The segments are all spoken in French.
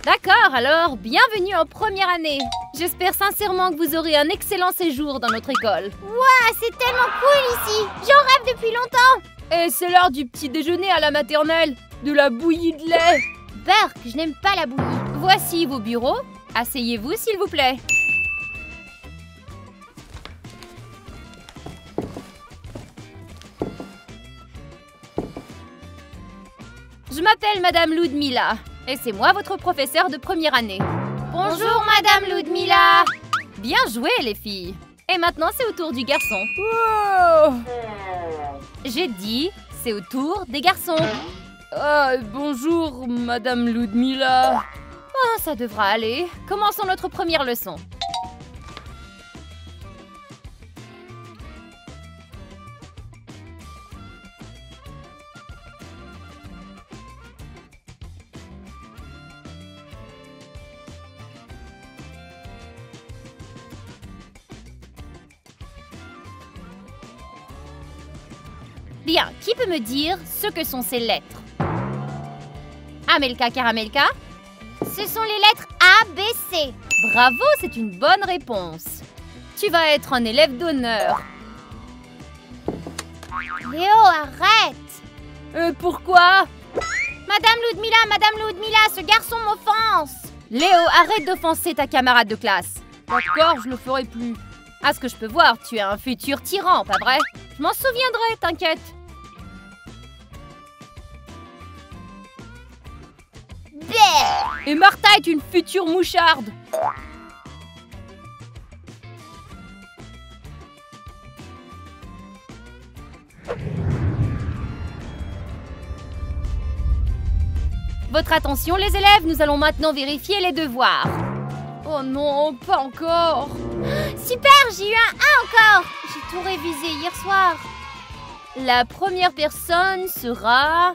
D'accord, alors, bienvenue en première année. J'espère sincèrement que vous aurez un excellent séjour dans notre école. Waouh, c'est tellement cool ici. J'en rêve depuis longtemps. Et c'est l'heure du petit déjeuner à la maternelle. De la bouillie de lait. Burk, je n'aime pas la bouillie. Voici vos bureaux. Asseyez-vous, s'il vous plaît. Je m'appelle Madame Ludmila. Et c'est moi, votre professeur de première année. Bonjour, Madame Ludmila. Bien joué, les filles. Et maintenant, c'est au tour du garçon. Oh. J'ai dit, c'est au tour des garçons. Bonjour, Madame Ludmila. Oh, ça devra aller. Commençons notre première leçon. Bien, qui peut me dire ce que sont ces lettres? Amelka Karamelka? Ce sont les lettres A, B, C. Bravo, c'est une bonne réponse. Tu vas être un élève d'honneur. Léo, arrête. Pourquoi? Madame Ludmila, ce garçon m'offense. Léo, arrête d'offenser ta camarade de classe. D'accord, je le ferai plus. À ce que je peux voir, tu es un futur tyran, pas vrai? Je m'en souviendrai, t'inquiète. Bleh. Et Martha est une future moucharde. Votre attention, les élèves, nous allons maintenant vérifier les devoirs. Oh non, pas encore. Super, j'ai eu un A encore. J'ai tout révisé hier soir. La première personne sera...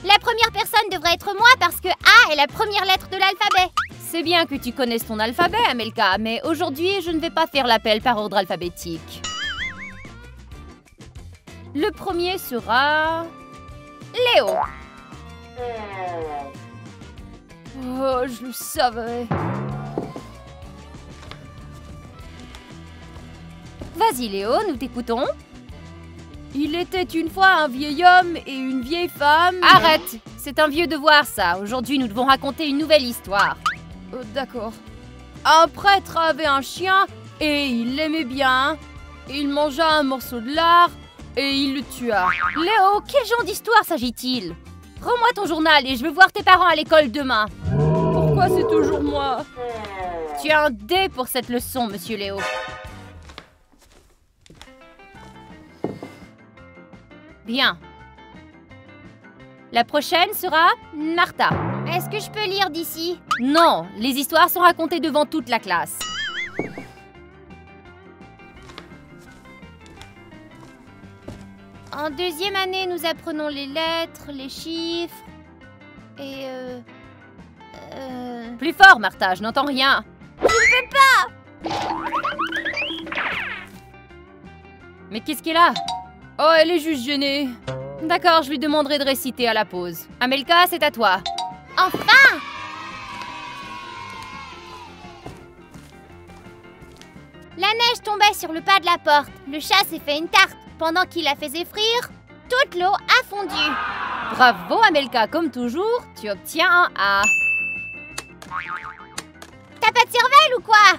La première personne devrait être moi parce que A est la première lettre de l'alphabet. C'est bien que tu connaisses ton alphabet, Amelka, mais aujourd'hui, je ne vais pas faire l'appel par ordre alphabétique. Le premier sera... Léo. Oh, je le savais. Vas-y, Léo, nous t'écoutons. Il était une fois un vieil homme et une vieille femme... Arrête! C'est un vieux devoir, ça. Aujourd'hui, nous devons raconter une nouvelle histoire. D'accord. Un prêtre avait un chien et il l'aimait bien. Il mangea un morceau de lard et il le tua. Léo, quel genre d'histoire s'agit-il? Rends-moi ton journal et je veux voir tes parents à l'école demain. Pourquoi c'est toujours moi? Tu as un D pour cette leçon, monsieur Léo. Bien. La prochaine sera Martha. Est-ce que je peux lire d'ici? Non, les histoires sont racontées devant toute la classe. En deuxième année, nous apprenons les lettres, les chiffres et Plus fort, Martha, je n'entends rien. Je ne peux pas! Mais qu'est-ce qu'elle a? Oh, elle est juste gênée. D'accord, je lui demanderai de réciter à la pause. Amelka, c'est à toi. Enfin! La neige tombait sur le pas de la porte. Le chat s'est fait une tarte. Pendant qu'il la faisait frire, toute l'eau a fondu. Bravo, Amelka, comme toujours, tu obtiens un A. T'as pas de cervelle ou quoi?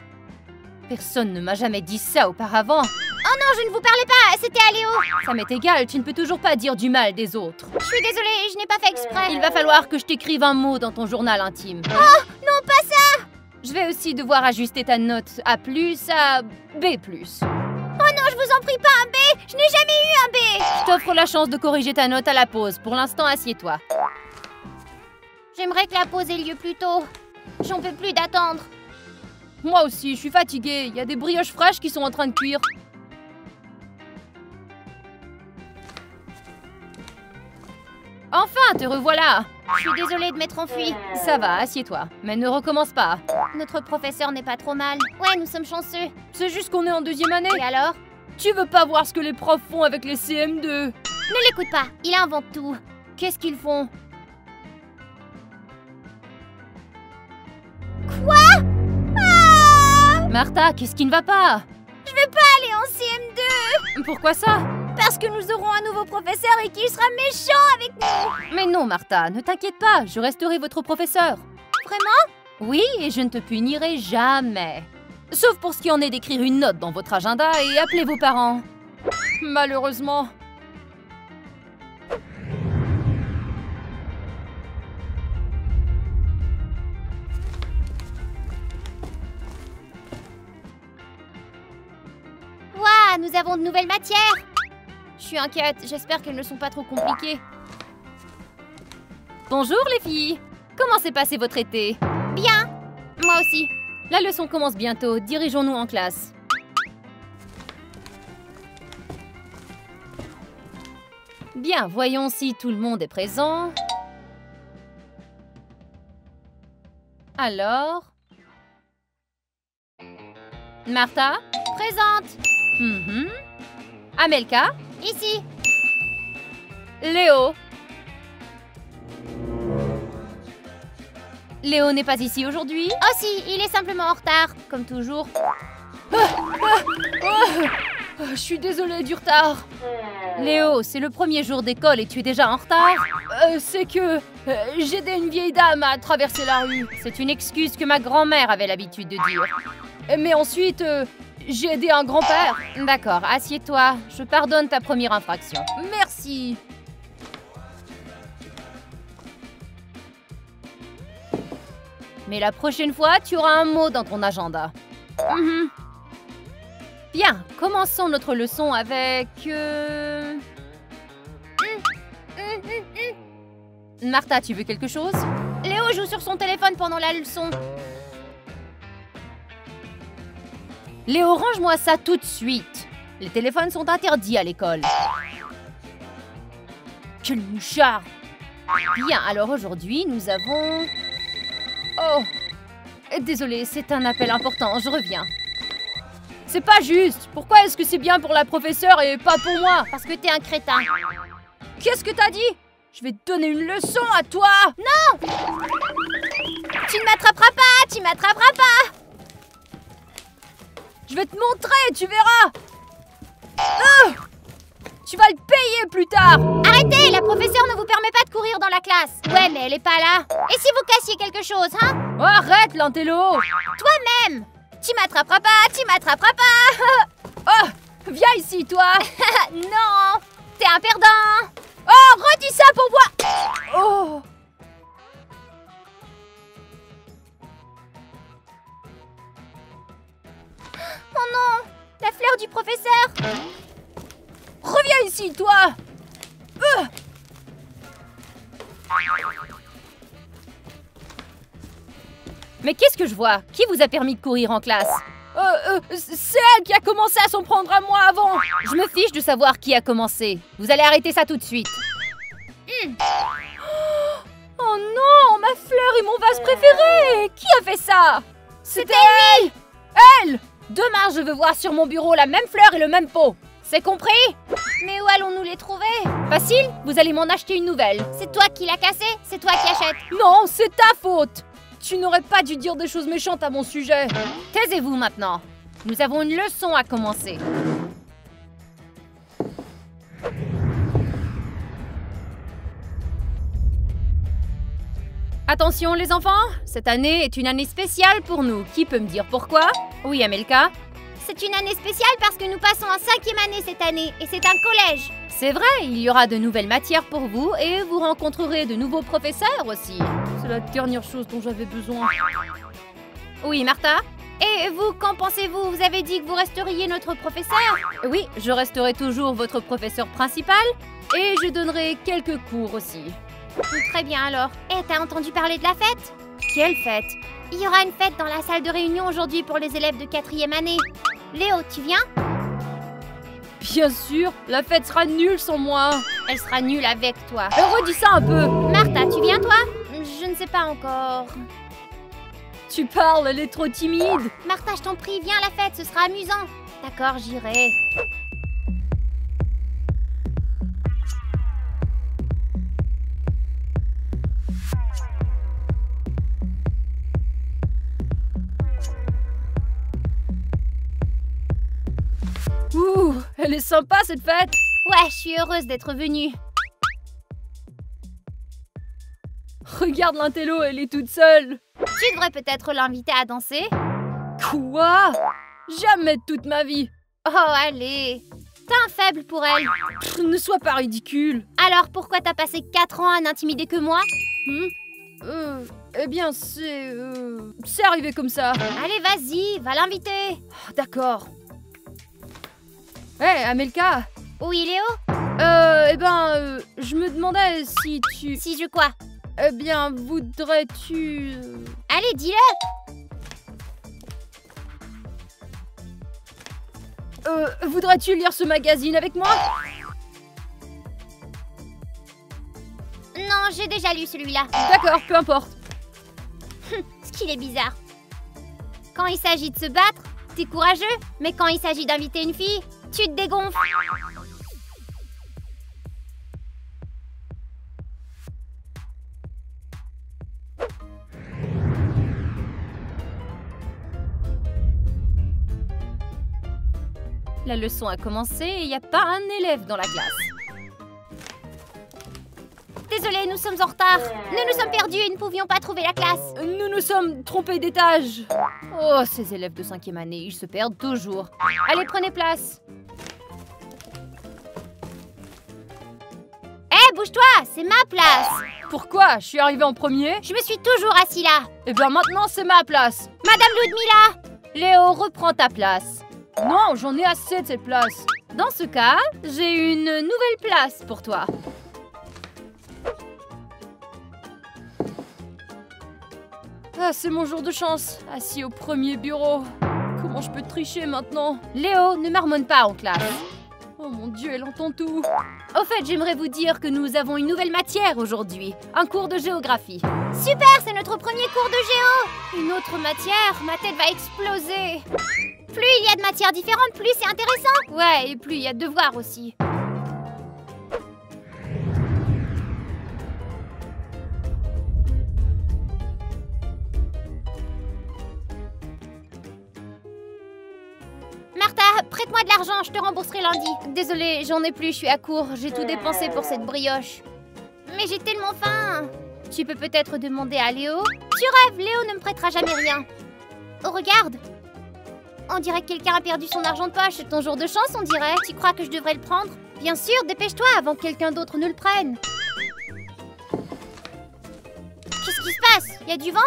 Personne ne m'a jamais dit ça auparavant. Oh non, je ne vous parlais pas, c'était à Léo. Ça m'est égal, tu ne peux toujours pas dire du mal des autres. Je suis désolée, je n'ai pas fait exprès. Il va falloir que je t'écrive un mot dans ton journal intime. Oh, non, pas ça! Je vais aussi devoir ajuster ta note A+, à B+. Oh non, je vous en prie, pas un B! Je n'ai jamais eu un B! Je t'offre la chance de corriger ta note à la pause. Pour l'instant, assieds-toi. J'aimerais que la pause ait lieu plus tôt. J'en peux plus d'attendre. Moi aussi, je suis fatiguée. Il y a des brioches fraîches qui sont en train de cuire. Enfin, te revoilà. Je suis désolée de m'être enfuie. Ça va, assieds-toi. Mais ne recommence pas. Notre professeur n'est pas trop mal. Ouais, nous sommes chanceux. C'est juste qu'on est en deuxième année. Et alors? Tu veux pas voir ce que les profs font avec les CM2? Ne l'écoute pas, il invente tout. Qu'est-ce qu'ils font? Martha, qu'est-ce qui ne va pas? Je vais pas aller en CM2 Pourquoi ça? parce que nous aurons un nouveau professeur et qu'il sera méchant avec nous. Mais non, Martha, ne t'inquiète pas, je resterai votre professeur. Vraiment? Oui, et je ne te punirai jamais. Sauf pour ce qui en est d'écrire une note dans votre agenda et appeler vos parents. Malheureusement. Waouh, nous avons de nouvelles matières. Je suis inquiète, j'espère qu'elles ne sont pas trop compliquées. Bonjour les filles. Comment s'est passé votre été? Bien. Moi aussi. La leçon commence bientôt, dirigeons-nous en classe. Bien, voyons si tout le monde est présent. Alors... Martha? Présente. Amelka? Ici. Léo? Léo n'est pas ici aujourd'hui? Oh si, il est simplement en retard, comme toujours. Je suis désolée du retard. Léo, c'est le premier jour d'école et tu es déjà en retard? C'est que j'ai aidé une vieille dame à traverser la rue. C'est une excuse que ma grand-mère avait l'habitude de dire. Mais ensuite, j'ai aidé un grand-père. D'accord, assieds-toi. Je pardonne ta première infraction. Merci. Mais la prochaine fois, tu auras un mot dans ton agenda. Bien, commençons notre leçon avec... Martha, tu veux quelque chose? Léo joue sur son téléphone pendant la leçon. Léo, range-moi ça tout de suite. Les téléphones sont interdits à l'école. Quel mouchard! Bien, alors aujourd'hui, nous avons... Oh! Désolée, c'est un appel important, je reviens. C'est pas juste! Pourquoi est-ce que c'est bien pour la professeure et pas pour moi? Parce que t'es un crétin. Qu'est-ce que t'as dit? Je vais te donner une leçon à toi! Non! Tu ne m'attraperas pas! Tu m'attraperas pas! Je vais te montrer, tu verras! Tu vas le payer plus tard! Arrêtez! La professeure ne vous permet pas de courir dans la classe. Ouais, mais elle est pas là. Et si vous cassiez quelque chose, hein? Oh, arrête, l'intello! Toi-même! Tu m'attraperas pas! Tu m'attraperas pas! Oh! Viens ici, toi! Non! T'es un perdant! Oh, redis ça pour voir! Oh! Oh non! La fleur du professeur! Reviens ici, toi! Mais qu'est-ce que je vois? Qui vous a permis de courir en classe? C'est elle qui a commencé à s'en prendre à moi avant! Je me fiche de savoir qui a commencé. Vous allez arrêter ça tout de suite. Oh non! Ma fleur et mon vase préféré! Qui a fait ça? C'était elle! Elle! Demain, je veux voir sur mon bureau la même fleur et le même pot. C'est compris? Mais où allons-nous les trouver? Facile, vous allez m'en acheter une nouvelle. C'est toi qui l'as cassé? C'est toi qui achètes? Non, c'est ta faute! Tu n'aurais pas dû dire des choses méchantes à mon sujet. Taisez-vous maintenant. Nous avons une leçon à commencer. Attention les enfants, cette année est une année spéciale pour nous. Qui peut me dire pourquoi? Oui, Amelka? C'est une année spéciale parce que nous passons en 5e année cette année et c'est un collège. C'est vrai, il y aura de nouvelles matières pour vous et vous rencontrerez de nouveaux professeurs aussi. C'est la dernière chose dont j'avais besoin. Oui, Martha? Et vous, qu'en pensez-vous? Vous avez dit que vous resteriez notre professeur? Oui, je resterai toujours votre professeur principal et je donnerai quelques cours aussi. Très bien alors. Et t'as entendu parler de la fête? Quelle fête? Il y aura une fête dans la salle de réunion aujourd'hui pour les élèves de 4e année. Léo, tu viens? Bien sûr, la fête sera nulle sans moi. Elle sera nulle avec toi. Redis ça un peu. Martha, tu viens toi? Je ne sais pas encore. Tu parles, elle est trop timide. Martha, je t'en prie, viens à la fête, ce sera amusant. D'accord, j'irai. Elle est sympa cette fête. Ouais, je suis heureuse d'être venue. Regarde l'intello, elle est toute seule. Tu devrais peut-être l'inviter à danser. Quoi? Jamais de toute ma vie. Oh, allez. T'as un faible pour elle. Ne sois pas ridicule. Alors pourquoi t'as passé 4 ans à n'intimider que moi? Eh bien, c'est arrivé comme ça. Allez, vas-y, va l'inviter. Oh, d'accord. Hé, Amelka. Oui, Léo? Je me demandais si tu... Si je quoi? Eh bien, voudrais-tu... Allez, dis-le. Voudrais-tu lire ce magazine avec moi? Non, j'ai déjà lu celui-là. D'accord, peu importe. Ce qu'il est bizarre. Quand il s'agit de se battre, t'es courageux. Mais quand il s'agit d'inviter une fille, tu te dégonfles. La leçon a commencé et il n'y a pas un élève dans la classe. Désolée, nous sommes en retard. Nous nous sommes perdus et ne pouvions pas trouver la classe. Nous nous sommes trompés d'étage. Oh, ces élèves de 5e année, ils se perdent toujours. Allez, prenez place. Hé, bouge-toi, c'est ma place. Pourquoi? Je suis arrivée en premier. Je me suis toujours assis là. Eh bien maintenant, c'est ma place. Madame Ludmila. Léo, reprends ta place. Non, j'en ai assez de cette place. Dans ce cas, j'ai une nouvelle place pour toi. Ah, c'est mon jour de chance, assis au premier bureau. Comment je peux tricher maintenant? Léo, ne marmonne pas en classe. Oh mon Dieu, elle entend tout. Au fait, j'aimerais vous dire que nous avons une nouvelle matière aujourd'hui. Un cours de géographie. Super, c'est notre premier cours de géo. Une autre matière, ma tête va exploser. Plus il y a de matières différentes, plus c'est intéressant. Ouais, et plus il y a de devoirs aussi. Martha, prête-moi de l'argent, je te rembourserai lundi. Désolée, j'en ai plus, je suis à court. J'ai tout dépensé pour cette brioche. Mais j'ai tellement faim. Tu peux peut-être demander à Léo? Tu rêves, Léo ne me prêtera jamais rien. Oh, regarde. On dirait que quelqu'un a perdu son argent de poche. C'est ton jour de chance, on dirait. Tu crois que je devrais le prendre? Bien sûr, dépêche-toi avant que quelqu'un d'autre ne le prenne. Qu'est-ce qui se passe? Il y a du vent?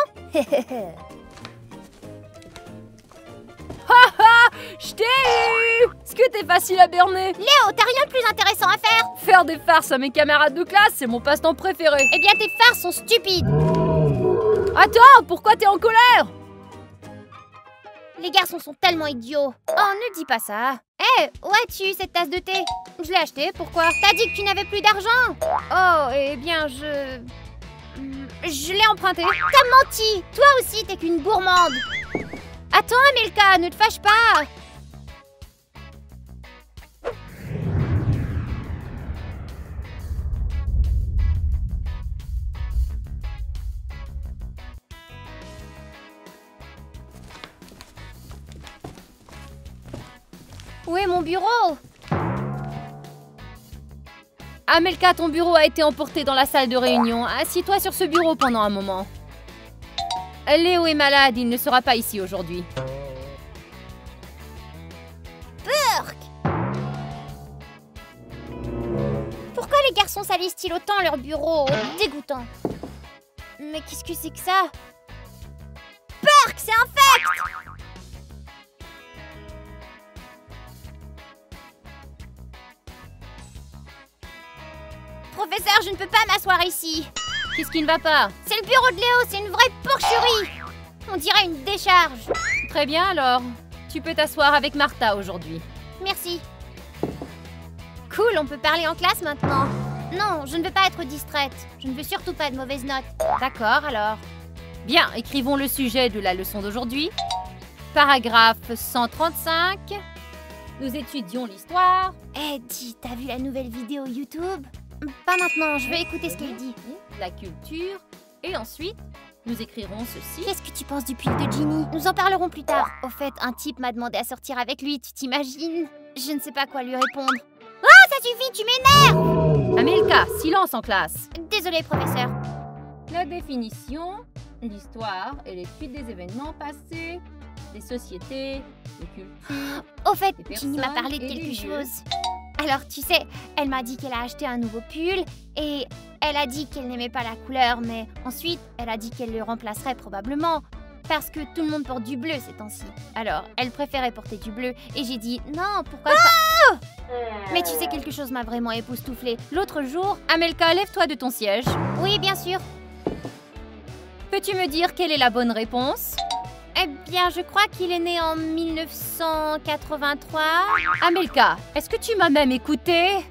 Haha, je t'ai eu! Est-ce que t'es facile à berner? Léo, t'as rien de plus intéressant à faire? Faire des farces à mes camarades de classe, c'est mon passe-temps préféré. Eh bien, tes farces sont stupides. Attends, pourquoi t'es en colère? Les garçons sont tellement idiots. Oh, ne dis pas ça. Hé, où as-tu cette tasse de thé? Je l'ai achetée, pourquoi? T'as dit que tu n'avais plus d'argent. Oh, eh bien, je l'ai emprunté. T'as menti. Toi aussi, t'es qu'une gourmande. Attends, Amelka, ne te fâche pas. Où est mon bureau? Amelka, ton bureau a été emporté dans la salle de réunion. Assieds-toi sur ce bureau pendant un moment. Léo est malade, il ne sera pas ici aujourd'hui. Burk! Pourquoi les garçons salissent-ils autant leur bureau? Dégoûtant. Mais qu'est-ce que c'est que ça? Burk, c'est infect! Professeur, je ne peux pas m'asseoir ici. Qu'est-ce qui ne va pas? C'est le bureau de Léo, c'est une vraie porcherie. On dirait une décharge. Très bien alors. Tu peux t'asseoir avec Martha aujourd'hui. Merci. Cool, on peut parler en classe maintenant. Non, je ne veux pas être distraite. Je ne veux surtout pas de mauvaises notes. D'accord alors. Bien, écrivons le sujet de la leçon d'aujourd'hui. Paragraphe 135. Nous étudions l'histoire. Eh, dis, t'as vu la nouvelle vidéo YouTube? Pas maintenant, je vais écouter ce qu'elle dit. La culture. Et ensuite, nous écrirons ceci. Qu'est-ce que tu penses du pull de Ginny? Nous en parlerons plus tard. Au fait, un type m'a demandé à sortir avec lui, tu t'imagines? Je ne sais pas quoi lui répondre. Ah, ça suffit, tu m'énerves! Amelka, silence en classe. Désolée, professeur. La définition, l'histoire et l'étude des événements passés, des sociétés, des cultures. Au fait, Des Ginny m'a personnes parlé de et des quelque lieux. chose. Alors, tu sais, elle m'a dit qu'elle a acheté un nouveau pull et elle a dit qu'elle n'aimait pas la couleur, mais ensuite, elle a dit qu'elle le remplacerait probablement parce que tout le monde porte du bleu ces temps-ci. Alors, elle préférait porter du bleu et j'ai dit non, pourquoi pas. Mais tu sais, quelque chose m'a vraiment époustouflée. L'autre jour, Amelka, lève-toi de ton siège. Oui, bien sûr. Peux-tu me dire quelle est la bonne réponse? Eh bien, je crois qu'il est né en 1983. Amelka, est-ce que tu m'as même écouté?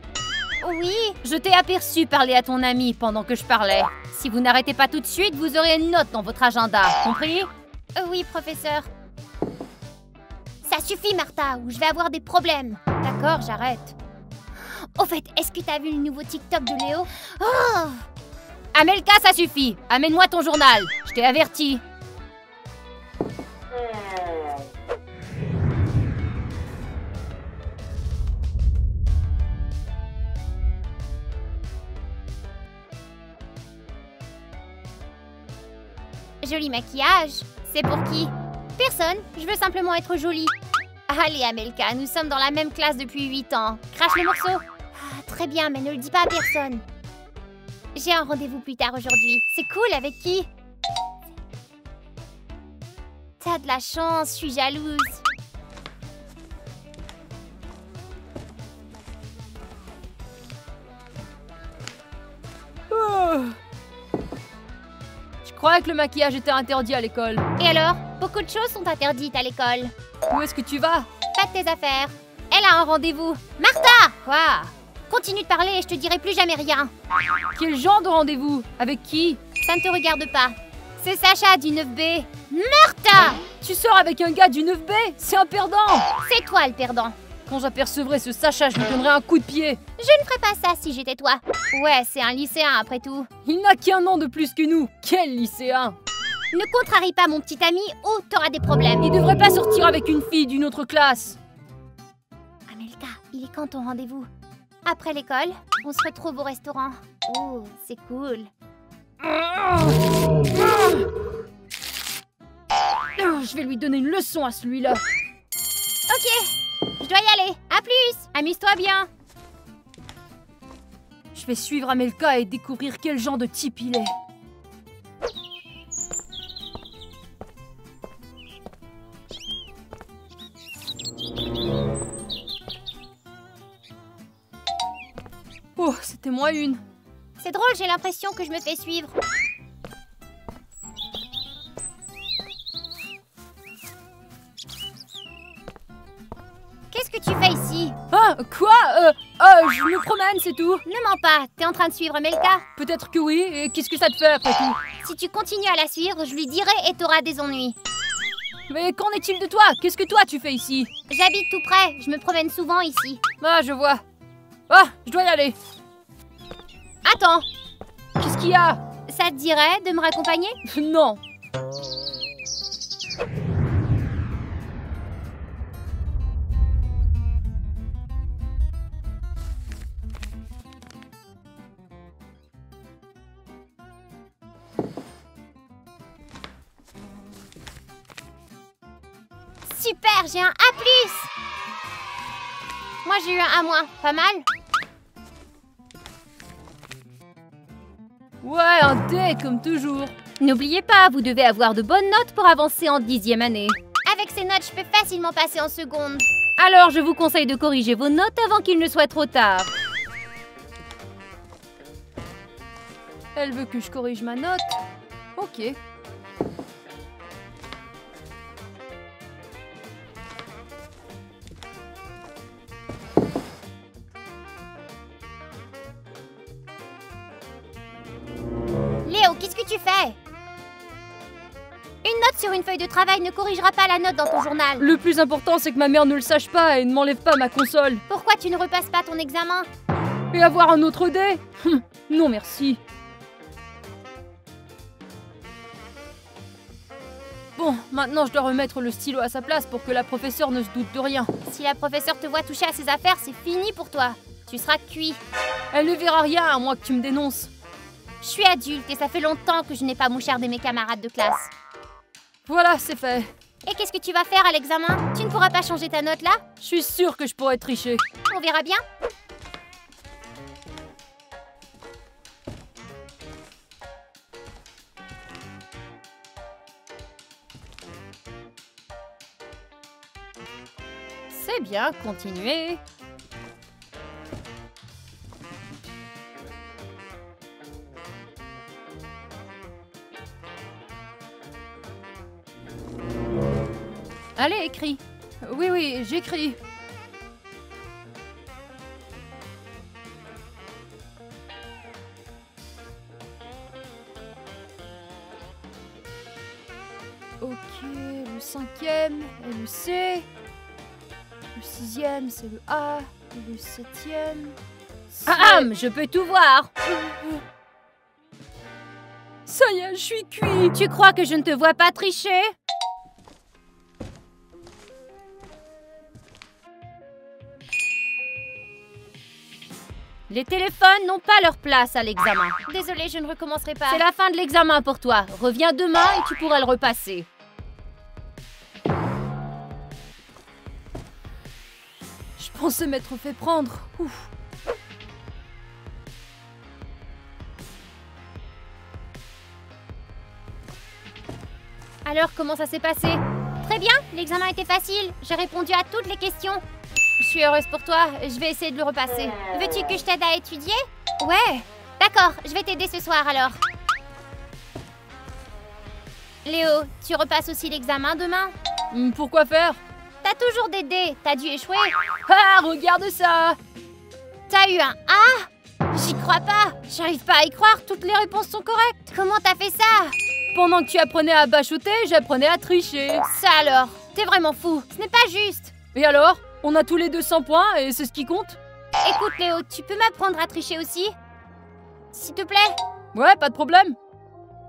Oui. Je t'ai aperçu parler à ton ami pendant que je parlais. Si vous n'arrêtez pas tout de suite, vous aurez une note dans votre agenda, compris? Oui, professeur. Ça suffit, Martha, ou je vais avoir des problèmes. D'accord, j'arrête. Au fait, est-ce que t'as vu le nouveau TikTok de Léo? Oh! Amelka, ça suffit. Amène-moi ton journal. Je t'ai averti. Joli maquillage. C'est pour qui? Personne, je veux simplement être jolie. Allez, Amelka, nous sommes dans la même classe depuis 8 ans. Crache le morceau. Ah, très bien, mais ne le dis pas à personne. J'ai un rendez-vous plus tard aujourd'hui. C'est cool, avec qui? T'as de la chance, je suis jalouse. Je croyais que le maquillage était interdit à l'école. Et alors? Beaucoup de choses sont interdites à l'école. Où est-ce que tu vas? Pas de tes affaires. Elle a un rendez-vous. Martha! Quoi? Continue de parler et je te dirai plus jamais rien. Quel genre de rendez-vous? Avec qui? Ça ne te regarde pas. C'est Sacha du 9B. Martha! Tu sors avec un gars du 9B? C'est un perdant! C'est toi le perdant. Quand j'apercevrai ce Sacha, je lui donnerai un coup de pied. Je ne ferais pas ça si j'étais toi. Ouais, c'est un lycéen après tout. Il n'a qu'un an de plus que nous. Quel lycéen! Ne contrarie pas mon petit ami ou t'auras des problèmes. Il devrait pas sortir avec une fille d'une autre classe. Amelka, il est quand ton rendez-vous? Après l'école, on se retrouve au restaurant. Oh, c'est cool. Je vais lui donner une leçon à celui-là. Ok, je dois y aller. À plus. Amuse-toi bien. Je vais suivre Amelka et découvrir quel genre de type il est. Oh, c'était moi une. C'est drôle, j'ai l'impression que je me fais suivre. Qu'est-ce que tu fais ici? Ah, quoi? Je me promène, c'est tout. Ne mens pas, t'es en train de suivre Amelka? Peut-être que oui, et qu'est-ce que ça te fait après tout? Si tu continues à la suivre, je lui dirai et t'auras des ennuis. Mais qu'en est-il de toi? Qu'est-ce que toi tu fais ici? J'habite tout près, je me promène souvent ici. Ah, je vois. Ah, je dois y aller. Attends, Qu'est-ce qu'il y a? ça te dirait de me raccompagner? Non. Super, j'ai un A+. Moi j'ai eu un A-, pas mal? Ouais, un D comme toujours. N'oubliez pas, vous devez avoir de bonnes notes pour avancer en 10e année. Avec ces notes, je peux facilement passer en seconde. Alors, je vous conseille de corriger vos notes avant qu'il ne soit trop tard. Elle veut que je corrige ma note. Ok. Léo, qu'est-ce que tu fais? Une note sur une feuille de travail ne corrigera pas la note dans ton journal. Le plus important, c'est que ma mère ne le sache pas et ne m'enlève pas ma console. Pourquoi tu ne repasses pas ton examen? Et avoir un autre dé? Non, merci. Bon, maintenant je dois remettre le stylo à sa place pour que la professeure ne se doute de rien. Si la professeure te voit toucher à ses affaires, c'est fini pour toi. Tu seras cuit. Elle ne verra rien à moins que tu me dénonces. Je suis adulte et ça fait longtemps que je n'ai pas mouchardé mes camarades de classe. Voilà, c'est fait. Et qu'est-ce que tu vas faire à l'examen? Tu ne pourras pas changer ta note là? Je suis sûre que je pourrais tricher. On verra bien. C'est bien, continuez. Allez, écris. Oui, oui, j'écris. Ok, le 5e et le C. Le 6e, c'est le A. Et le 7e... je peux tout voir. Ça y est, je suis cuit. Tu crois que je ne te vois pas tricher? Les téléphones n'ont pas leur place à l'examen. Désolée, je ne recommencerai pas. C'est la fin de l'examen pour toi. Reviens demain et tu pourras le repasser. Je pensais m'être fait prendre. Ouf. Alors, comment ça s'est passé? Très bien, l'examen était facile. J'ai répondu à toutes les questions. Je suis heureuse pour toi. Je vais essayer de le repasser. Veux-tu que je t'aide à étudier? Ouais. D'accord, je vais t'aider ce soir alors. Léo, tu repasses aussi l'examen demain? Pourquoi faire? T'as toujours des dés, t'as dû échouer. Ah, regarde ça! T'as eu un A? J'y crois pas. J'arrive pas à y croire, toutes les réponses sont correctes. Comment t'as fait ça? Pendant que tu apprenais à bachoter, j'apprenais à tricher. Ça alors? T'es vraiment fou. Ce n'est pas juste. Et alors? On a tous les 200 points et c'est ce qui compte? Écoute Léo, tu peux m'apprendre à tricher aussi? S'il te plaît? Ouais, pas de problème.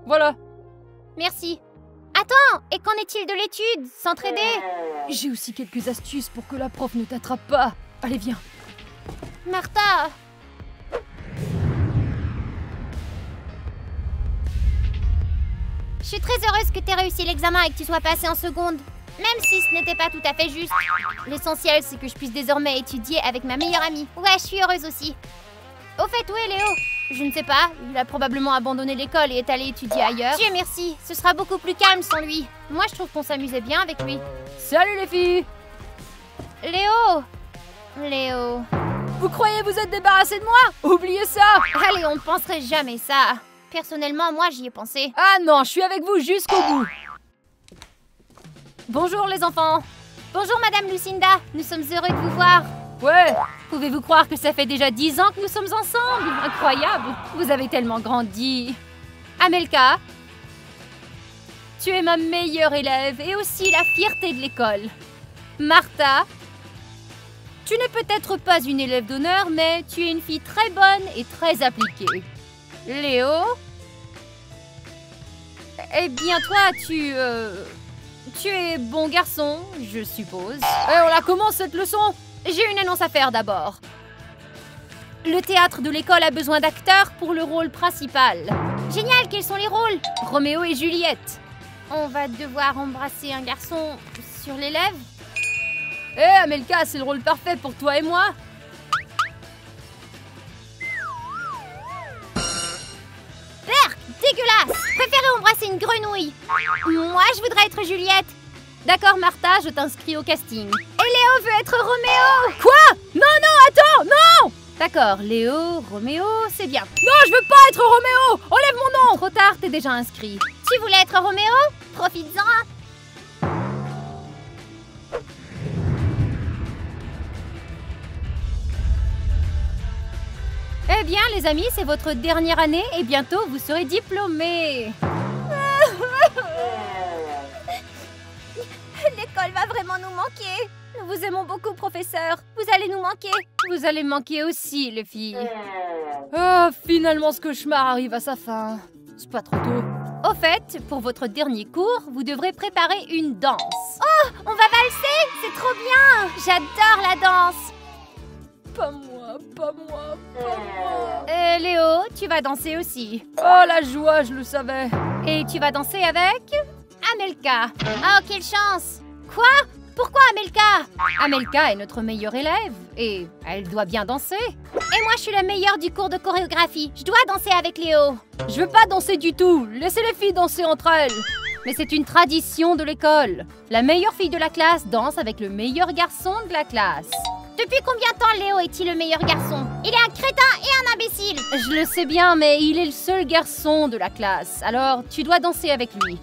Voilà. Merci. Attends, et qu'en est-il de l'étude? S'entraider? J'ai aussi quelques astuces pour que la prof ne t'attrape pas. Allez, viens. Martha! Je suis très heureuse que tu aies réussi l'examen et que tu sois passée en seconde. Même si ce n'était pas tout à fait juste. L'essentiel, c'est que je puisse désormais étudier avec ma meilleure amie. Ouais, je suis heureuse aussi. Au fait, où est Léo? Je ne sais pas. Il a probablement abandonné l'école et est allé étudier ailleurs. Dieu merci, ce sera beaucoup plus calme sans lui. Moi, je trouve qu'on s'amusait bien avec lui. Salut les filles! Léo! Léo... Vous croyez vous êtes débarrassé de moi? Oubliez ça! Allez, on ne penserait jamais ça. Personnellement, moi, j'y ai pensé. Ah non, je suis avec vous jusqu'au bout. Bonjour les enfants. Bonjour Madame Lucinda, nous sommes heureux de vous voir. Ouais. Pouvez-vous croire que ça fait déjà 10 ans que nous sommes ensemble? Incroyable. Vous avez tellement grandi. Amelka, tu es ma meilleure élève et aussi la fierté de l'école. Martha, tu n'es peut-être pas une élève d'honneur, mais tu es une fille très bonne et très appliquée. Léo, eh bien toi, tu es bon garçon, je suppose. On la commence cette leçon. J'ai une annonce à faire d'abord. Le théâtre de l'école a besoin d'acteurs pour le rôle principal. Génial, quels sont les rôles? Roméo et Juliette. On va devoir embrasser un garçon sur les lèvres? Amelka, c'est le rôle parfait pour toi et moi. Berk, dégueulasse! Préférez embrasser une grenouille. Moi, je voudrais être Juliette. D'accord, Martha, je t'inscris au casting. Et Léo veut être Roméo. Quoi? Non, attends, non! D'accord, Léo, Roméo, c'est bien. Non, je veux pas être Roméo! Enlève mon nom! Trop tard, t'es déjà inscrit. Tu voulais être Roméo? Profites-en. Eh bien, les amis, c'est votre dernière année et bientôt vous serez diplômés. L'école va vraiment nous manquer. Nous vous aimons beaucoup, professeur. Vous allez nous manquer. Vous allez me manquer aussi, les filles. Oh, finalement, ce cauchemar arrive à sa fin. C'est pas trop tôt. Au fait, pour votre dernier cours, vous devrez préparer une danse. Oh, on va valser. C'est trop bien. J'adore la danse. Pas moi, pas moi, pas moi. Léo, tu vas danser aussi. Oh, la joie, je le savais. Et tu vas danser avec Amelka. Oh, quelle chance. Quoi? Pourquoi Amelka? Amelka est notre meilleure élève et elle doit bien danser. Et moi, je suis la meilleure du cours de chorégraphie. Je dois danser avec Léo. Je veux pas danser du tout. Laissez les filles danser entre elles. Mais c'est une tradition de l'école. La meilleure fille de la classe danse avec le meilleur garçon de la classe. Depuis combien de temps Léo est-il le meilleur garçon? Il est un crétin et un imbécile. Je le sais bien, mais il est le seul garçon de la classe. Alors, tu dois danser avec lui.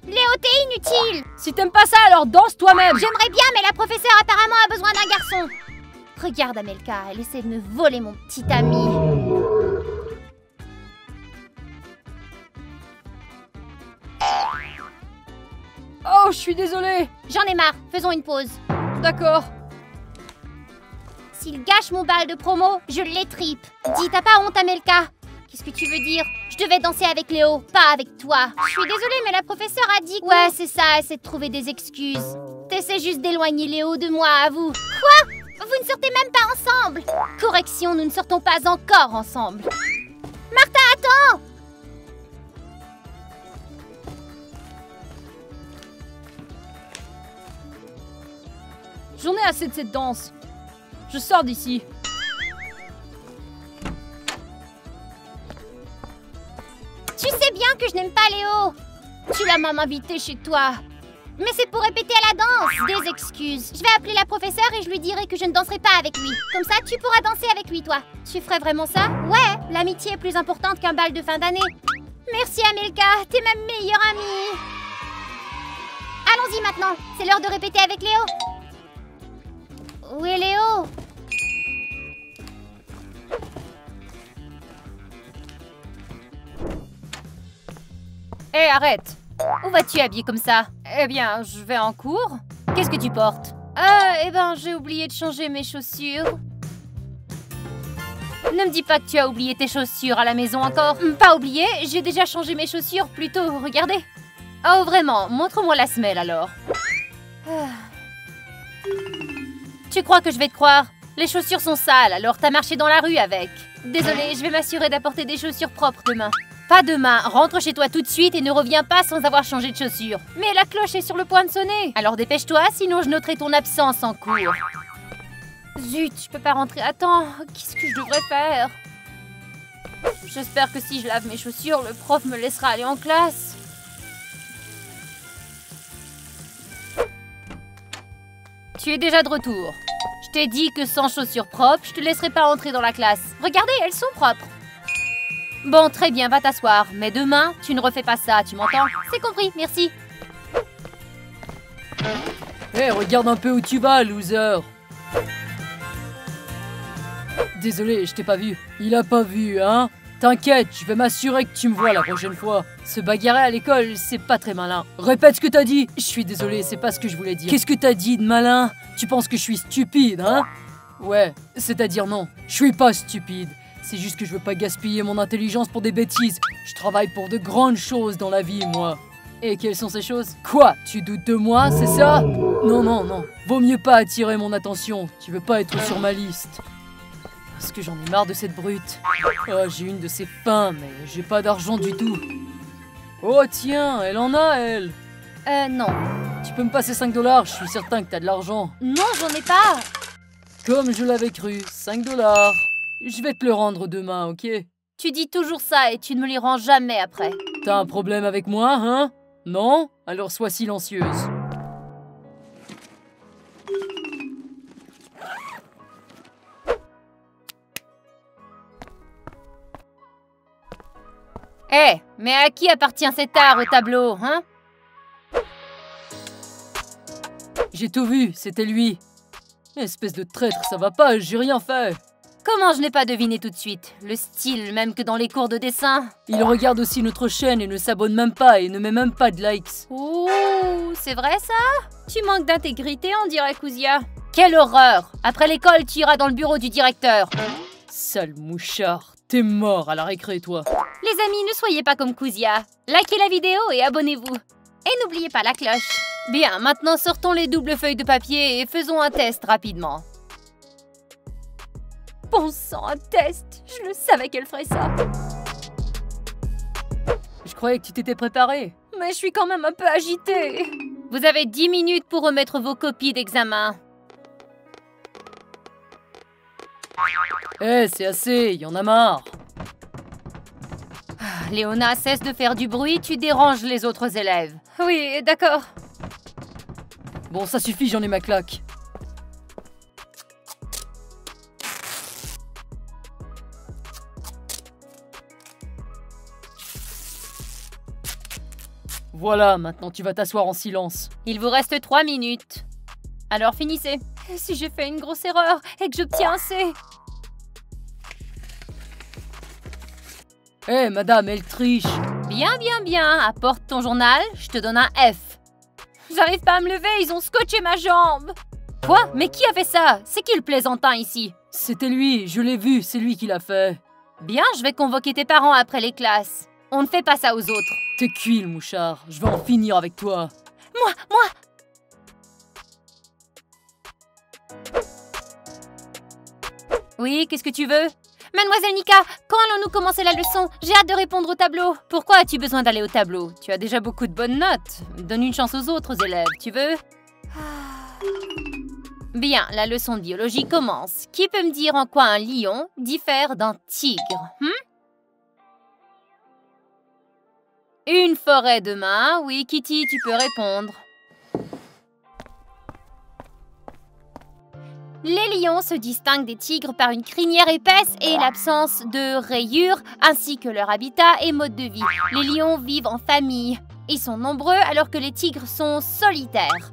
Léo, t'es inutile. Si t'aimes pas ça, alors danse toi-même. J'aimerais bien, mais la professeure apparemment a besoin d'un garçon. Regarde Amelka, elle essaie de me voler mon petit ami. Oh, je suis désolée. J'en ai marre, faisons une pause. D'accord. S'il gâche mon bal de promo, je l'étripe. Dis, t'as pas honte Amelka? Qu'est-ce que tu veux dire? Je devais danser avec Léo, pas avec toi. Je suis désolée, mais la professeure a dit que... Ouais, c'est ça, essaie de trouver des excuses. T'essaies juste d'éloigner Léo de moi, avoue. Quoi? Vous ne sortez même pas ensemble. Correction, nous ne sortons pas encore ensemble. Martha, attends! J'en ai assez de cette danse. Je sors d'ici. Tu sais bien que je n'aime pas Léo. Tu l'as même invité chez toi. Mais c'est pour répéter à la danse. Des excuses. Je vais appeler la professeure et je lui dirai que je ne danserai pas avec lui. Comme ça, tu pourras danser avec lui, toi. Tu ferais vraiment ça? Ouais, l'amitié est plus importante qu'un bal de fin d'année. Merci, Amelka. T'es ma meilleure amie. Allons-y maintenant. C'est l'heure de répéter avec Léo. Où est Léo? Hé, arrête! Où vas-tu habillée comme ça? Eh bien, je vais en cours. Qu'est-ce que tu portes? Eh ben, j'ai oublié de changer mes chaussures. Ne me dis pas que tu as oublié tes chaussures à la maison encore. Pas oublié, j'ai déjà changé mes chaussures plus tôt, regardez. Oh, vraiment, montre-moi la semelle alors. Tu crois que je vais te croire? Les chaussures sont sales, alors t'as marché dans la rue avec. Désolée, je vais m'assurer d'apporter des chaussures propres demain. Pas demain, rentre chez toi tout de suite et ne reviens pas sans avoir changé de chaussures. Mais la cloche est sur le point de sonner. Alors dépêche-toi, sinon je noterai ton absence en cours. Zut, je peux pas rentrer à temps. Qu'est-ce que je devrais faire? J'espère que si je lave mes chaussures, le prof me laissera aller en classe. Tu es déjà de retour. Je t'ai dit que sans chaussures propres, je te laisserai pas entrer dans la classe. Regardez, elles sont propres. Bon, très bien, va t'asseoir. Mais demain, tu ne refais pas ça, tu m'entends? C'est compris, merci. Hé, regarde un peu où tu vas, loser. Désolé, je t'ai pas vu. Il a pas vu, hein? T'inquiète, je vais m'assurer que tu me vois la prochaine fois. Se bagarrer à l'école, c'est pas très malin. Répète ce que t'as dit. Je suis désolé, c'est pas ce que je voulais dire. Qu'est-ce que t'as dit de malin? Tu penses que je suis stupide, hein? Ouais, c'est-à-dire non. Je suis pas stupide. C'est juste que je veux pas gaspiller mon intelligence pour des bêtises. Je travaille pour de grandes choses dans la vie, moi. Et quelles sont ces choses? Quoi? Tu doutes de moi, c'est ça? Non, non, non. Vaut mieux pas attirer mon attention. Tu veux pas être sur ma liste. Parce que j'en ai marre de cette brute. Oh, j'ai une de ces fins, mais j'ai pas d'argent du tout. Oh tiens, elle en a, elle. Non. Tu peux me passer 5 $? Je suis certain que t'as de l'argent. Non, j'en ai pas. Comme je l'avais cru, 5 $. Je vais te le rendre demain, ok? Tu dis toujours ça et tu ne me les rends jamais après. T'as un problème avec moi, hein? Non? Alors sois silencieuse. Hé, mais à qui appartient cet art au tableau, hein? J'ai tout vu, c'était lui. Espèce de traître, ça va pas, j'ai rien fait. Comment je n'ai pas deviné tout de suite? Le style, même que dans les cours de dessin. Il regarde aussi notre chaîne et ne s'abonne même pas et ne met même pas de likes. Oh, c'est vrai ça? Tu manques d'intégrité, on dirait, Couzia. Quelle horreur! Après l'école, tu iras dans le bureau du directeur. Sale mouchard, t'es mort à la récré, toi. Les amis, ne soyez pas comme Couzia. Likez la vidéo et abonnez-vous. Et n'oubliez pas la cloche. Bien, maintenant sortons les doubles feuilles de papier et faisons un test rapidement. Bon sang, un test! Je le savais qu'elle ferait ça. Je croyais que tu t'étais préparé. Mais je suis quand même un peu agitée. Vous avez 10 minutes pour remettre vos copies d'examen. Eh, c'est assez, y en a marre. Léona, cesse de faire du bruit, tu déranges les autres élèves. Oui, d'accord. Bon, ça suffit, j'en ai ma claque. Voilà, maintenant tu vas t'asseoir en silence. Il vous reste 3 minutes. Alors finissez. Si j'ai fait une grosse erreur et que j'obtiens un C. Eh, madame, elle triche. Bien, bien, bien. Apporte ton journal, je te donne un F. J'arrive pas à me lever, ils ont scotché ma jambe. Quoi? Mais qui a fait ça? C'est qui le plaisantin ici? C'était lui, je l'ai vu, c'est lui qui l'a fait. Bien, je vais convoquer tes parents après les classes. On ne fait pas ça aux autres. T'es cuit, le mouchard. Je vais en finir avec toi. Moi. Oui, qu'est-ce que tu veux? Mademoiselle Nika, quand allons-nous commencer la leçon? J'ai hâte de répondre au tableau. Pourquoi as-tu besoin d'aller au tableau? Tu as déjà beaucoup de bonnes notes. Donne une chance aux autres élèves, tu veux? Bien, la leçon de biologie commence. Qui peut me dire en quoi un lion diffère d'un tigre? Une forêt demain. Oui, Kitty, tu peux répondre. Les lions se distinguent des tigres par une crinière épaisse et l'absence de rayures, ainsi que leur habitat et mode de vie. Les lions vivent en famille. Ils sont nombreux alors que les tigres sont solitaires.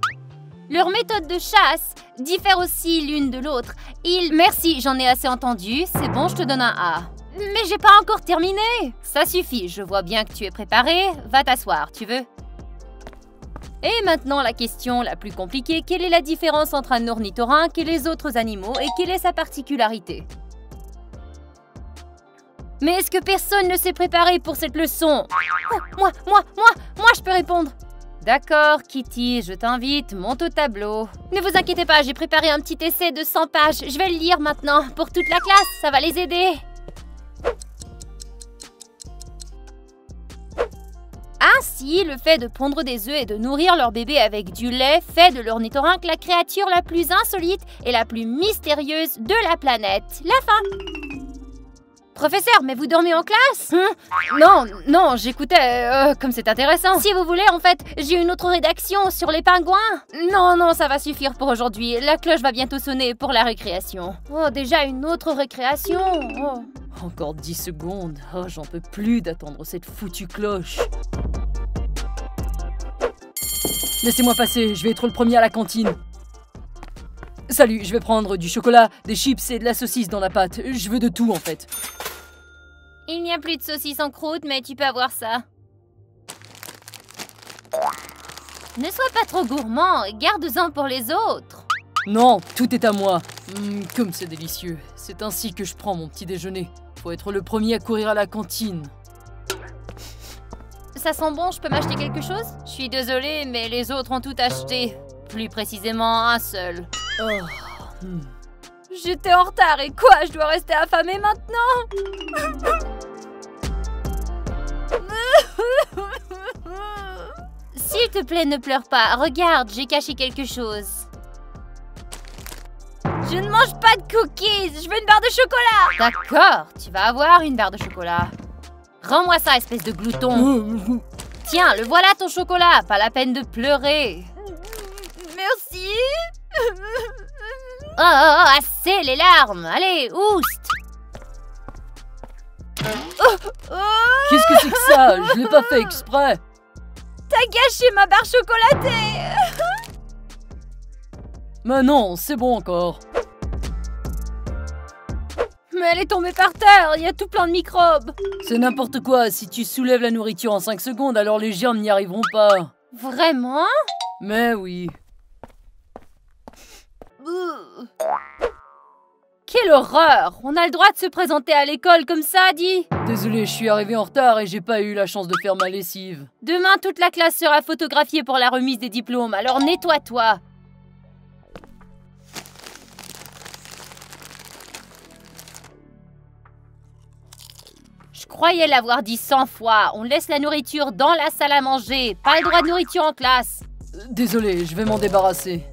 Leur méthode de chasse diffère aussi l'une de l'autre. Merci, j'en ai assez entendu. C'est bon, je te donne un A. Mais j'ai pas encore terminé. Ça suffit, je vois bien que tu es préparé. Va t'asseoir, tu veux? Et maintenant, la question la plus compliquée. Quelle est la différence entre un ornithorynque et les autres animaux et quelle est sa particularité? Mais est-ce que personne ne s'est préparé pour cette leçon? Oh, moi, je peux répondre. D'accord, Kitty, je t'invite, monte au tableau. Ne vous inquiétez pas, j'ai préparé un petit essai de 100 pages. Je vais le lire maintenant pour toute la classe, ça va les aider. Ainsi, le fait de pondre des œufs et de nourrir leur bébé avec du lait fait de l'ornithorynque la créature la plus insolite et la plus mystérieuse de la planète. La fin. Professeur, mais vous dormez en classe? Non, j'écoutais, comme c'est intéressant. Si vous voulez, en fait, j'ai une autre rédaction sur les pingouins. Non, ça va suffire pour aujourd'hui. La cloche va bientôt sonner pour la récréation. Oh, déjà une autre récréation. Oh. Encore 10 secondes. Oh, j'en peux plus d'attendre cette foutue cloche. Laissez-moi passer, je vais être le premier à la cantine. Salut, je vais prendre du chocolat, des chips et de la saucisse dans la pâte. Je veux de tout, en fait. Il n'y a plus de saucisse en croûte, mais tu peux avoir ça. Ne sois pas trop gourmand, garde-en pour les autres. Non, tout est à moi. Comme c'est délicieux. C'est ainsi que je prends mon petit déjeuner. Faut être le premier à courir à la cantine. Ça sent bon, je peux m'acheter quelque chose? Je suis désolée, mais les autres ont tout acheté. Plus précisément, un seul. J'étais en retard et quoi? Je dois rester affamée maintenant? S'il te plaît, ne pleure pas. Regarde, j'ai caché quelque chose. Je ne mange pas de cookies. Je veux une barre de chocolat. D'accord, tu vas avoir une barre de chocolat. Rends-moi ça, espèce de glouton. Tiens, le voilà ton chocolat. Pas la peine de pleurer. Merci. Oh, assez les larmes. Allez, oust. Qu'est-ce que c'est que ça? Je l'ai pas fait exprès. T'as gâché ma barre chocolatée. Mais non, c'est bon encore. Mais elle est tombée par terre, il y a tout plein de microbes. C'est n'importe quoi, si tu soulèves la nourriture en 5 secondes, alors les germes n'y arriveront pas. Vraiment? Mais oui. Quelle horreur! On a le droit de se présenter à l'école comme ça, dis? Désolé, je suis arrivé en retard et j'ai pas eu la chance de faire ma lessive. Demain, toute la classe sera photographiée pour la remise des diplômes, alors nettoie-toi! Je croyais l'avoir dit 100 fois, on laisse la nourriture dans la salle à manger, pas le droit de nourriture en classe. Désolé, je vais m'en débarrasser.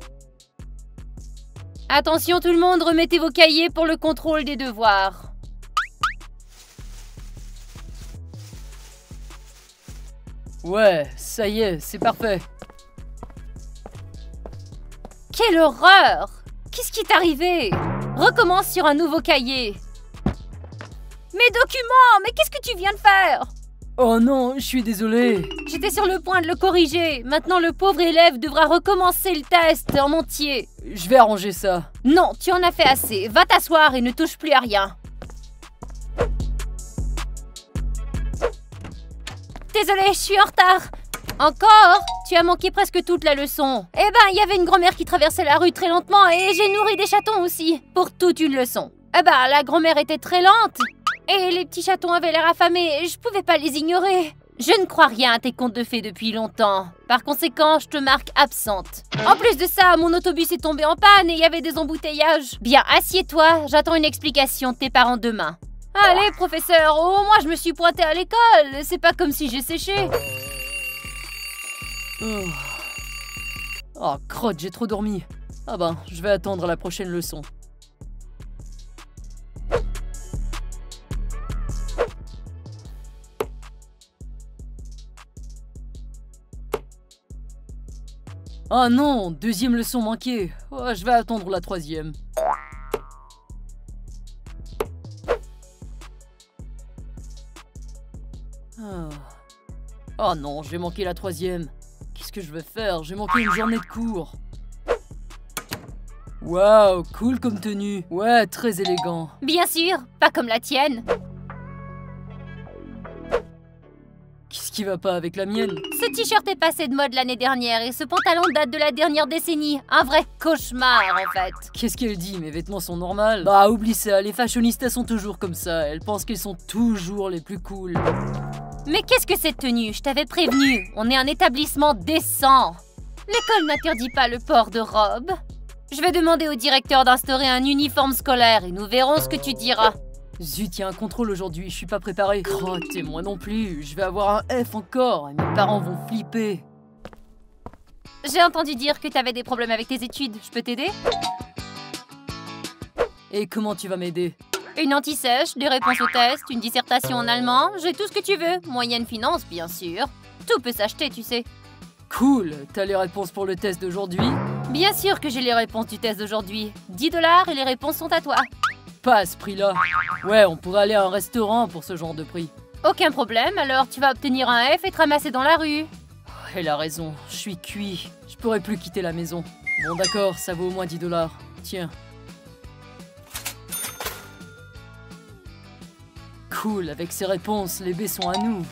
Attention tout le monde, remettez vos cahiers pour le contrôle des devoirs. Ouais, ça y est, c'est parfait. Quelle horreur! Qu'est-ce qui est arrivé? Recommence sur un nouveau cahier. Mes documents! Mais qu'est-ce que tu viens de faire? Oh non, je suis désolé. J'étais sur le point de le corriger. Maintenant, le pauvre élève devra recommencer le test en entier. Je vais arranger ça. Non, tu en as fait assez. Va t'asseoir et ne touche plus à rien. Désolée, je suis en retard. Encore? Tu as manqué presque toute la leçon. Eh ben, il y avait une grand-mère qui traversait la rue très lentement et j'ai nourri des chatons aussi. Pour toute une leçon. Eh ben, la grand-mère était très lente. Et les petits chatons avaient l'air affamés, je pouvais pas les ignorer. Je ne crois rien à tes contes de fées depuis longtemps. Par conséquent, je te marque absente. En plus de ça, mon autobus est tombé en panne et il y avait des embouteillages. Bien, assieds-toi, j'attends une explication de tes parents demain. Allez, professeur, au moins je me suis pointée à l'école. C'est pas comme si j'ai séché. Oh, crotte, j'ai trop dormi. Ah ben, je vais attendre la prochaine leçon. Ah non, deuxième leçon manquée. Oh, je vais attendre la troisième. Oh non, je vais manquer la troisième. Qu'est-ce que je vais faire? J'ai manqué une journée de cours. Waouh, cool comme tenue. Ouais, très élégant. Bien sûr, pas comme la tienne. Qu'est-ce qui va pas avec la mienne? Ce t-shirt est passé de mode l'année dernière et ce pantalon date de la dernière décennie. Un vrai cauchemar en fait. Qu'est-ce qu'elle dit? Mes vêtements sont normaux? Bah oublie ça, les fashionistas sont toujours comme ça. Elles pensent qu'elles sont toujours les plus cool. Mais qu'est-ce que cette tenue? Je t'avais prévenu, on est un établissement décent. L'école n'interdit pas le port de robe. Je vais demander au directeur d'instaurer un uniforme scolaire et nous verrons ce que tu diras. Zut, il y a un contrôle aujourd'hui, je suis pas préparé. Crotte, et moi non plus, je vais avoir un F encore et mes parents vont flipper. J'ai entendu dire que t'avais des problèmes avec tes études, je peux t'aider? Et comment tu vas m'aider? Une anti-sèche, des réponses aux tests, une dissertation en allemand, j'ai tout ce que tu veux. Moyenne finance, bien sûr. Tout peut s'acheter, tu sais. Cool, t'as les réponses pour le test d'aujourd'hui? Bien sûr que j'ai les réponses du test d'aujourd'hui. 10 $ et les réponses sont à toi. Pas à ce prix-là. Ouais, on pourrait aller à un restaurant pour ce genre de prix. Aucun problème, alors tu vas obtenir un F et te ramasser dans la rue. Elle a raison, je suis cuit. Je pourrais plus quitter la maison. Bon d'accord, ça vaut au moins 10 $. Tiens. Cool, avec ces réponses, les B sont à nous.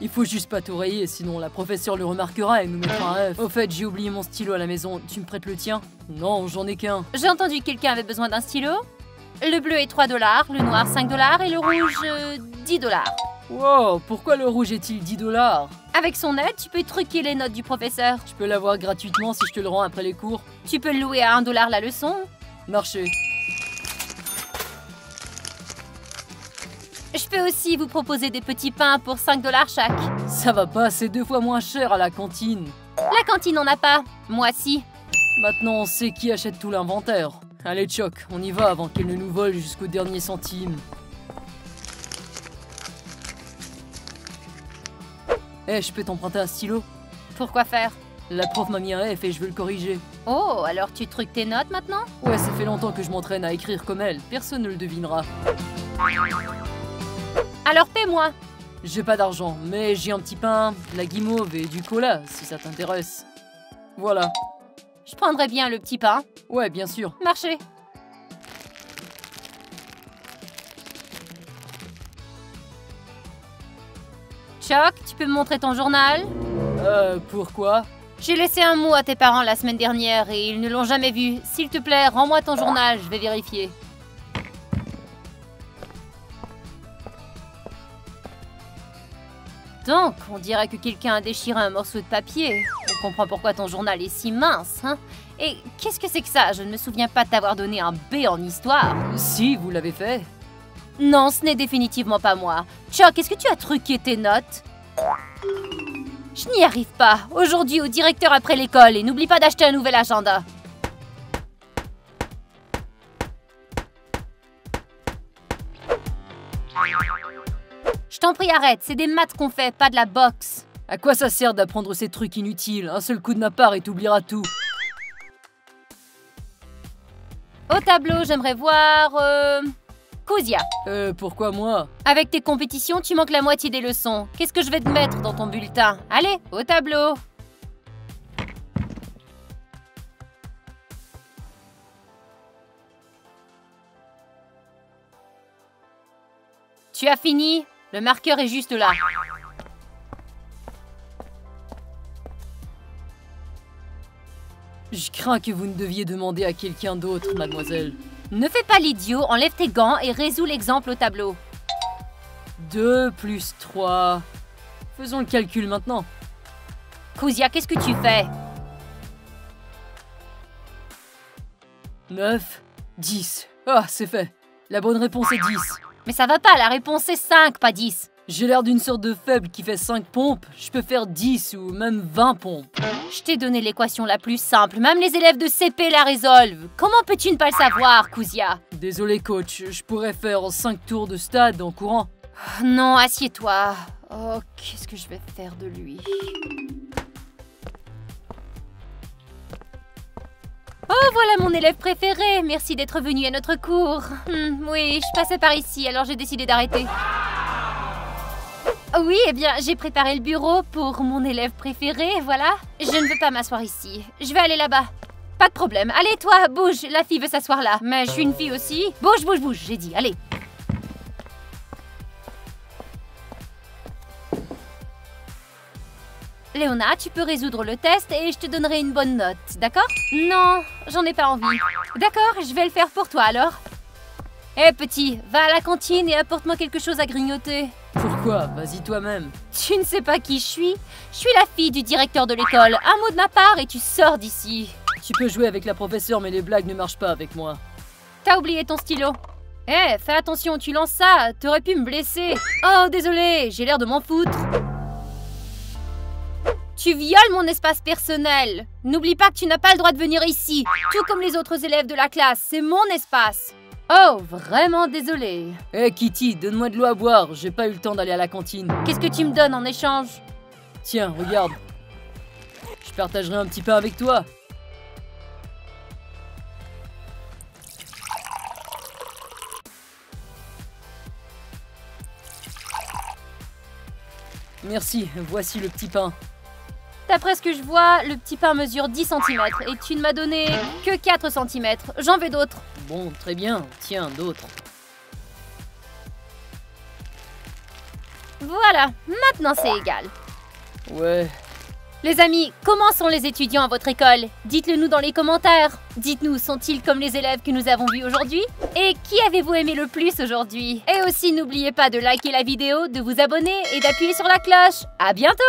Il faut juste pas tout rayer, sinon la professeure le remarquera et nous mettra un F. Au fait, j'ai oublié mon stylo à la maison. Tu me prêtes le tien? Non, j'en ai qu'un. J'ai entendu que quelqu'un avait besoin d'un stylo. Le bleu est 3 $, le noir 5 $ et le rouge 10 $. Wow, pourquoi le rouge est-il 10 $? Avec son aide, tu peux truquer les notes du professeur. Je peux l'avoir gratuitement si je te le rends après les cours. Tu peux le louer à 1 $ la leçon. Marché. Je peux aussi vous proposer des petits pains pour 5 $ chaque. Ça va pas, c'est 2 fois moins cher à la cantine. La cantine en a pas. Moi si. Maintenant, on sait qui achète tout l'inventaire. Allez, Choc, on y va avant qu'elle ne nous vole jusqu'au dernier centime. Eh, je peux t'emprunter un stylo? Pourquoi faire? La prof m'a mis un F et je veux le corriger. Oh, alors tu truques tes notes maintenant? Ouais, ça fait longtemps que je m'entraîne à écrire comme elle. Personne ne le devinera. Alors paie-moi. J'ai pas d'argent, mais j'ai un petit pain, de la guimauve et du cola, si ça t'intéresse. Voilà. Je prendrais bien le petit pain. Ouais, bien sûr. Marché. Choc, tu peux me montrer ton journal? Pourquoi? J'ai laissé un mot à tes parents la semaine dernière et ils ne l'ont jamais vu. S'il te plaît, rends-moi ton journal, je vais vérifier. Donc, on dirait que quelqu'un a déchiré un morceau de papier. On comprend pourquoi ton journal est si mince, hein? Et qu'est-ce que c'est que ça? Je ne me souviens pas de t'avoir donné un B en histoire. Si, vous l'avez fait. Non, ce n'est définitivement pas moi. Chuck, est-ce que tu as truqué tes notes? Je n'y arrive pas. Aujourd'hui, au directeur après l'école, et n'oublie pas d'acheter un nouvel agenda. Je t'en prie, arrête. C'est des maths qu'on fait, pas de la boxe. À quoi ça sert d'apprendre ces trucs inutiles? Un seul coup de ma part et t'oublieras tout. Au tableau, j'aimerais voir... Kuzia. Pourquoi moi? Avec tes compétitions, tu manques la moitié des leçons. Qu'est-ce que je vais te mettre dans ton bulletin? Allez, au tableau. Tu as fini? Le marqueur est juste là. Je crains que vous ne deviez demander à quelqu'un d'autre, mademoiselle. Ne fais pas l'idiot, enlève tes gants et résous l'exemple au tableau. 2 plus 3... Faisons le calcul maintenant. Kuzia, qu'est-ce que tu fais? 9, 10. Ah, c'est fait. La bonne réponse est 10. Mais ça va pas, la réponse est 5, pas 10. J'ai l'air d'une sorte de faible qui fait 5 pompes. Je peux faire 10 ou même 20 pompes. Je t'ai donné l'équation la plus simple. Même les élèves de CP la résolvent. Comment peux-tu ne pas le savoir, Kuzia? Désolé, coach. Je pourrais faire 5 tours de stade en courant. Non, assieds-toi. Oh, qu'est-ce que je vais faire de lui? Oh, voilà mon élève préféré. Merci d'être venu à notre cours. Oui, je passais par ici, alors j'ai décidé d'arrêter. Oui, eh bien, j'ai préparé le bureau pour mon élève préféré, voilà. Je ne veux pas m'asseoir ici. Je vais aller là-bas. Pas de problème. Allez, toi, bouge. La fille veut s'asseoir là. Mais je suis une fille aussi. Bouge, bouge, bouge, j'ai dit. Allez. Léona, tu peux résoudre le test et je te donnerai une bonne note, d'accord? Non, j'en ai pas envie. D'accord, je vais le faire pour toi alors. Hé, petit, va à la cantine et apporte-moi quelque chose à grignoter. Pourquoi? Vas-y toi-même. Tu ne sais pas qui je suis? Je suis la fille du directeur de l'école. Un mot de ma part et tu sors d'ici. Tu peux jouer avec la professeure, mais les blagues ne marchent pas avec moi. T'as oublié ton stylo. Hé, fais attention, tu lances ça. T'aurais pu me blesser. Oh, désolé, j'ai l'air de m'en foutre. Tu violes mon espace personnel. N'oublie pas que tu n'as pas le droit de venir ici. Tout comme les autres élèves de la classe. C'est mon espace. Oh, vraiment désolé. Hé Kitty, donne-moi de l'eau à boire, j'ai pas eu le temps d'aller à la cantine. Qu'est-ce que tu me donnes en échange? Tiens, regarde. Je partagerai un petit pain avec toi. Merci, voici le petit pain. D'après ce que je vois, le petit pain mesure 10 cm et tu ne m'as donné que 4 cm. J'en veux d'autres. Bon, très bien. Tiens, d'autres. Voilà, maintenant c'est égal. Ouais. Les amis, comment sont les étudiants à votre école? Dites-le nous dans les commentaires. Dites-nous, sont-ils comme les élèves que nous avons vus aujourd'hui? Et qui avez-vous aimé le plus aujourd'hui? Et aussi, n'oubliez pas de liker la vidéo, de vous abonner et d'appuyer sur la cloche. À bientôt!